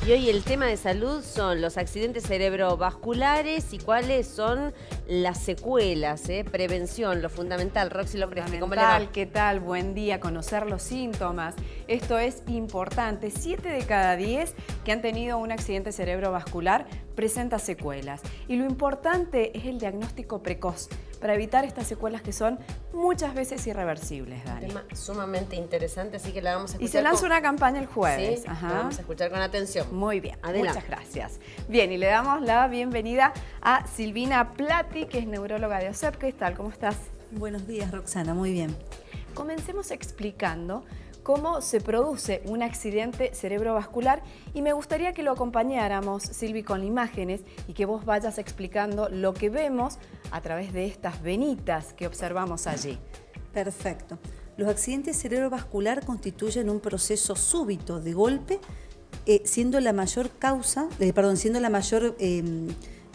Y hoy el tema de salud son los accidentes cerebrovasculares y cuáles son las secuelas, prevención, lo fundamental. Roxy Lopresti, ¿cómo le va? ¿Qué tal? Buen día, conocer los síntomas. Esto es importante. 7 de cada 10 que han tenido un accidente cerebrovascular presenta secuelas. Y lo importante es el diagnóstico precoz para evitar estas secuelas que son muchas veces irreversibles, Dani. Un tema sumamente interesante, así que la vamos a escuchar. Y se lanza una campaña el jueves. Sí, la vamos a escuchar con atención. Muy bien, adelante. Muchas gracias. Bien, y le damos la bienvenida a Silvina Plati, que es neuróloga de OSEP. ¿Qué tal? ¿Cómo estás? Buenos días, Roxana. Muy bien. Comencemos explicando cómo se produce un accidente cerebrovascular y me gustaría que lo acompañáramos, Silvi, con imágenes y que vos vayas explicando lo que vemos a través de estas venitas que observamos allí. Perfecto. Los accidentes cerebrovascular constituyen un proceso súbito de golpe, siendo la mayor causa, siendo la mayor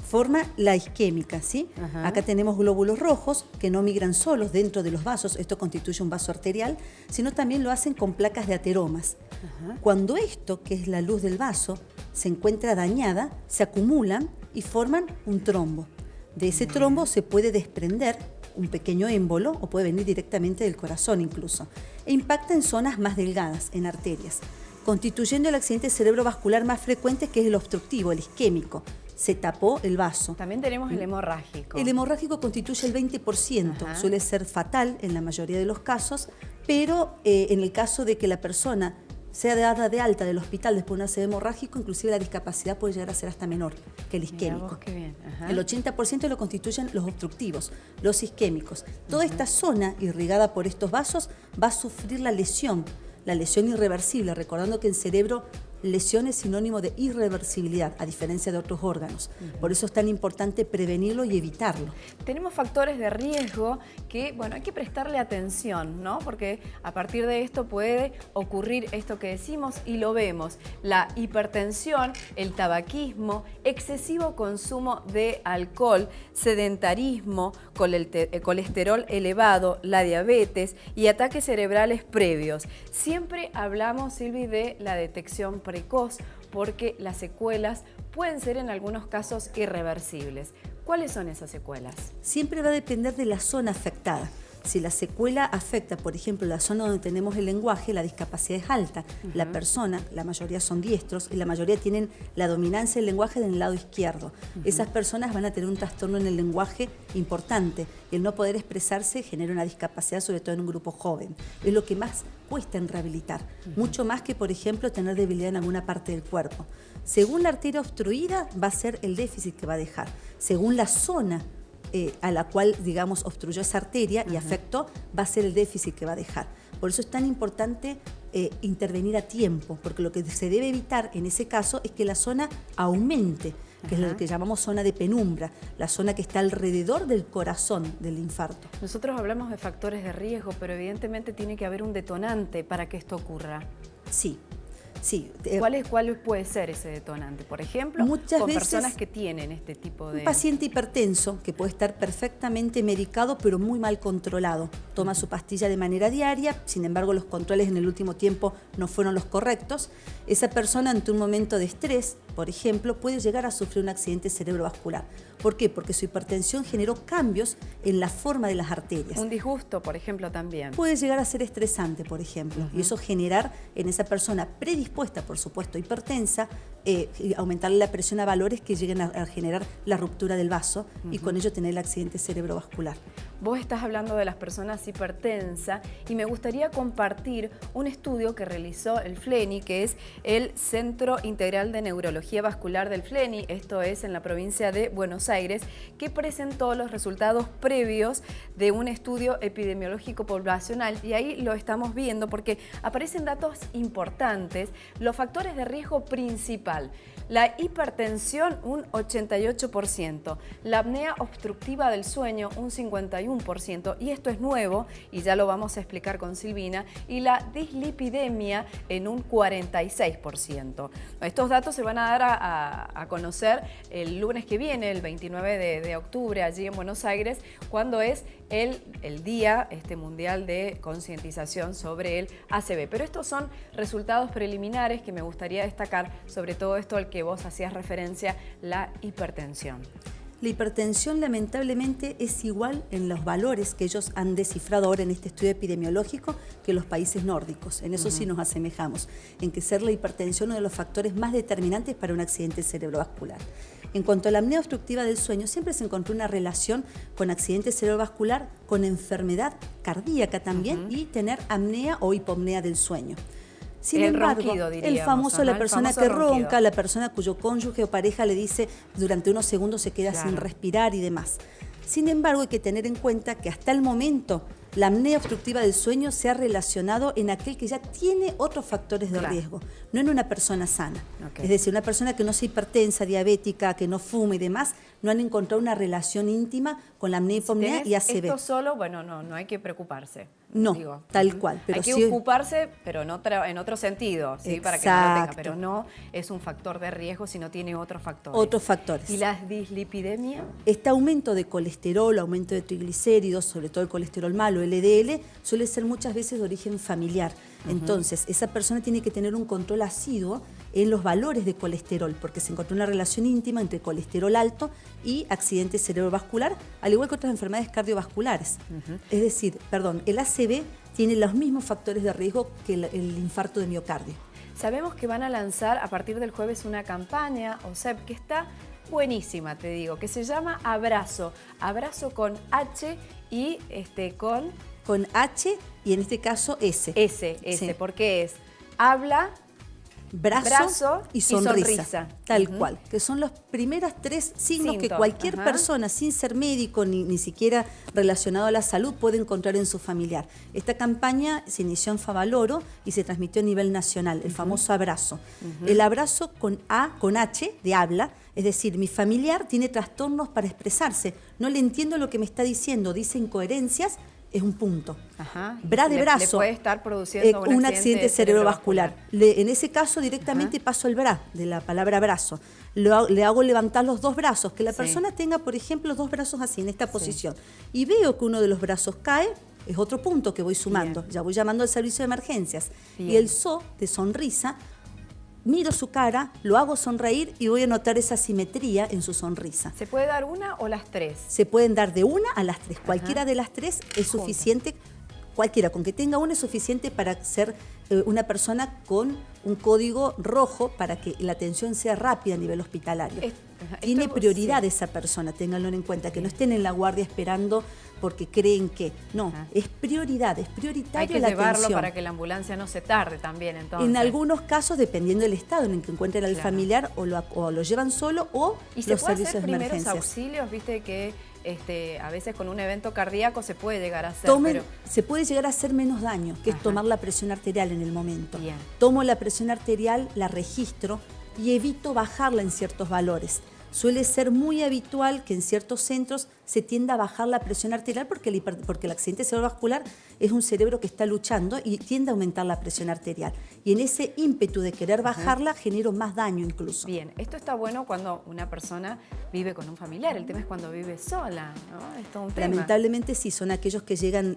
forma la isquémica, ¿sí? Ajá. Acá tenemos glóbulos rojos que no migran solos dentro de los vasos, esto constituye un vaso arterial, sino también lo hacen con placas de ateromas. Ajá. Cuando esto, que es la luz del vaso, se encuentra dañada, se acumulan y forman un trombo. De ese trombo se puede desprender un pequeño émbolo o puede venir directamente del corazón incluso, e impacta en zonas más delgadas, en arterias, constituyendo el accidente cerebrovascular más frecuente, que es el obstructivo, el isquémico. Se tapó el vaso. También tenemos el hemorrágico. El hemorrágico constituye el 20%, Ajá. suele ser fatal en la mayoría de los casos, pero en el caso de que la persona sea dada de alta del hospital después de un accidente hemorrágico, inclusive la discapacidad puede llegar a ser hasta menor que el isquémico. Mirá vos, qué bien. Ajá. El 80% lo constituyen los obstructivos, los isquémicos. Toda esta zona irrigada por estos vasos va a sufrir la lesión irreversible, recordando que en cerebro lesión es sinónimo de irreversibilidad, a diferencia de otros órganos. Por eso es tan importante prevenirlo y evitarlo. Tenemos factores de riesgo que, bueno, hay que prestarle atención, ¿no? Porque a partir de esto puede ocurrir esto que decimos y lo vemos. La hipertensión, el tabaquismo, excesivo consumo de alcohol, sedentarismo, colesterol elevado, la diabetes y ataques cerebrales previos. Siempre hablamos, Silvi, de la detección precoz porque las secuelas pueden ser en algunos casos irreversibles. ¿Cuáles son esas secuelas? Siempre va a depender de la zona afectada. Si la secuela afecta, por ejemplo, la zona donde tenemos el lenguaje, la discapacidad es alta. La persona, la mayoría son diestros y la mayoría tienen la dominancia del lenguaje del lado izquierdo. Esas personas van a tener un trastorno en el lenguaje importante y el no poder expresarse genera una discapacidad, sobre todo en un grupo joven. Es lo que más cuesta en rehabilitar, mucho más que, por ejemplo, tener debilidad en alguna parte del cuerpo. Según la arteria obstruida, va a ser el déficit que va a dejar. Según la zona a la cual, digamos, obstruyó esa arteria y afectó, va a ser el déficit que va a dejar. Por eso es tan importante intervenir a tiempo, porque lo que se debe evitar en ese caso es que la zona aumente, que es lo que llamamos zona de penumbra, la zona que está alrededor del corazón del infarto. Nosotros hablamos de factores de riesgo, pero evidentemente tiene que haber un detonante para que esto ocurra. Sí. Sí, ¿Cuál puede ser ese detonante? Por ejemplo, muchas con veces personas que tienen este tipo de... Un paciente hipertenso que puede estar perfectamente medicado pero muy mal controlado. Toma su pastilla de manera diaria, sin embargo los controles en el último tiempo no fueron los correctos. Esa persona ante un momento de estrés, por ejemplo, puede llegar a sufrir un accidente cerebrovascular. ¿Por qué? Porque su hipertensión generó cambios en la forma de las arterias. Un disgusto, por ejemplo, también. Puede llegar a ser estresante, por ejemplo, y eso generar en esa persona predispuesta, por supuesto, hipertensa, y aumentarle la presión a valores que lleguen a generar la ruptura del vaso y con ello tener el accidente cerebrovascular. Vos estás hablando de las personas hipertensas y me gustaría compartir un estudio que realizó el FLENI, que es el Centro Integral de Neurología Vascular del FLENI, esto es en la provincia de Buenos Aires, que presentó los resultados previos de un estudio epidemiológico poblacional y ahí lo estamos viendo porque aparecen datos importantes. Los factores de riesgo principal: la hipertensión un 88%, la apnea obstructiva del sueño un 51%, y esto es nuevo y ya lo vamos a explicar con Silvina, y la dislipidemia en un 46%. Estos datos se van a dar a conocer el lunes que viene, el 29 de octubre, allí en Buenos Aires, cuando es el Día Mundial de Concientización sobre el ACV. Pero estos son resultados preliminares que me gustaría destacar, sobre todo esto al que vos hacías referencia, la hipertensión. La hipertensión lamentablemente es igual en los valores que ellos han descifrado ahora en este estudio epidemiológico que los países nórdicos. En eso sí nos asemejamos, en que ser la hipertensión uno de los factores más determinantes para un accidente cerebrovascular. En cuanto a la apnea obstructiva del sueño, siempre se encontró una relación con accidente cerebrovascular, con enfermedad cardíaca también y tener apnea o hipopnea del sueño. Sin embargo, ronquido, diríamos, el famoso, la persona que ronquido. ronca, la persona cuyo cónyuge o pareja le dice durante unos segundos se queda Claro. sin respirar y demás. Sin embargo, hay que tener en cuenta que hasta el momento la apnea obstructiva del sueño se ha relacionado en aquel que ya tiene otros factores de Claro. riesgo, no en una persona sana. Ok. Es decir, una persona que no sea hipertensa, diabética, que no fume y demás, no han encontrado una relación íntima con la apnea hipopnea ¿Tenés y ACV. esto solo? Bueno, no hay que preocuparse. No, tal cual, pero hay que sí- ocuparse, pero en otro sentido, ¿sí? Para que no lo tenga. Exacto. Pero no es un factor de riesgo, sino tiene otros factores. Otros factores. ¿Y la dislipidemia? Este aumento de colesterol, aumento de triglicéridos, sobre todo el colesterol malo, LDL, suele ser muchas veces de origen familiar. Entonces, esa persona tiene que tener un control asiduo en los valores de colesterol, porque se encontró una relación íntima entre colesterol alto y accidente cerebrovascular, al igual que otras enfermedades cardiovasculares. Es decir, el ACV tiene los mismos factores de riesgo que el infarto de miocardio. Sabemos que van a lanzar a partir del jueves una campaña, OSEP, que está buenísima, te digo, que se llama Abrazo. Abrazo con H y con Con H y en este caso S. S, Sí. porque es habla, Brazo y sonrisa. sonrisa. Tal cual, que son los primeros 3 signos que cualquier persona, sin ser médico ni siquiera relacionado a la salud, puede encontrar en su familiar. Esta campaña se inició en Favaloro y se transmitió a nivel nacional, el famoso abrazo. El abrazo con A, con H, de habla, es decir, mi familiar tiene trastornos para expresarse, no le entiendo lo que me está diciendo, dice incoherencias, es un punto. Ajá. Bra de Le brazo. puede estar produciendo un accidente cerebrovascular. En ese caso directamente Ajá. paso el bra, de la palabra brazo. Le hago levantar los dos brazos, que la Sí. persona tenga, por ejemplo, los dos brazos así, en esta posición. Y veo que uno de los brazos cae, es otro punto que voy sumando. Bien. Ya voy llamando al servicio de emergencias. Bien. Y el so, de sonrisa, miro su cara, lo hago sonreír y voy a notar esa simetría en su sonrisa. ¿Se puede dar una o las 3? Se pueden dar de una a las 3. Cualquiera de las 3 es suficiente. Cualquiera, con que tenga una es suficiente para ser una persona con un código rojo para que la atención sea rápida a nivel hospitalario. Tiene prioridad esa persona, ténganlo en cuenta, que no estén en la guardia esperando porque creen que. No, es prioridad, es prioritaria Hay que la llevarlo atención. para que la ambulancia no se tarde también, entonces. En algunos casos, dependiendo del estado en el que encuentren al familiar, o lo llevan solo o ¿Y se los puede servicios hacer de primeros emergencias. auxilios? Viste que a veces con un evento cardíaco se puede llegar a hacer, Tomen, pero se puede llegar a hacer menos daño, que es tomar la presión arterial en el momento. Bien. Tomo la presión arterial, la registro y evito bajarla en ciertos valores. Suele ser muy habitual que en ciertos centros se tienda a bajar la presión arterial porque el accidente cerebrovascular es un cerebro que está luchando y tiende a aumentar la presión arterial. Y en ese ímpetu de querer bajarla genero más daño incluso. bien, esto está bueno cuando una persona vive con un familiar, el tema es cuando vive sola, ¿no? Es todo un tema. Lamentablemente sí, son aquellos que llegan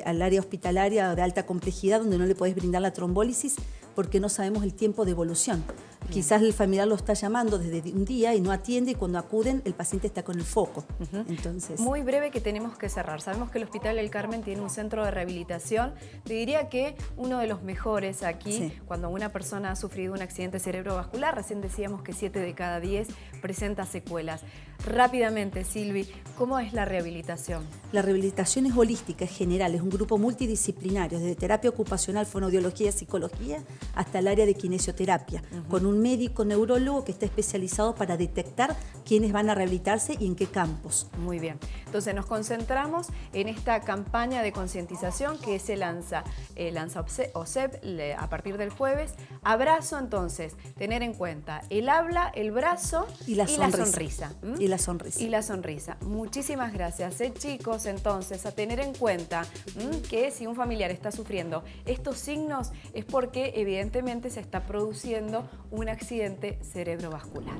al área hospitalaria de alta complejidad donde no le podés brindar la trombólisis porque no sabemos el tiempo de evolución. Quizás el familiar lo está llamando desde un día y no atiende y cuando acuden el paciente está con el foco. Entonces, Muy breve que tenemos que cerrar. Sabemos que el Hospital El Carmen tiene un centro de rehabilitación. Te diría que uno de los mejores aquí, Sí. cuando una persona ha sufrido un accidente cerebrovascular, recién decíamos que 7 de cada 10 presenta secuelas. Rápidamente, Silvi, ¿cómo es la rehabilitación? la rehabilitación es holística, es general, es un grupo multidisciplinario, desde terapia ocupacional, fonoaudiología, psicología, hasta el área de kinesioterapia, con un médico neurólogo que está especializado para detectar quiénes van a rehabilitarse y en qué campos. Muy bien. Entonces nos concentramos en esta campaña de concientización que se lanza OSEP a partir del jueves. Abrazo, entonces, tener en cuenta el habla, el brazo Y la sonrisa. sonrisa. ¿Mm? Y la sonrisa. Y la sonrisa. Muchísimas gracias, chicos. Entonces, a tener en cuenta que si un familiar está sufriendo estos signos es porque evidentemente se está produciendo un accidente cerebrovascular.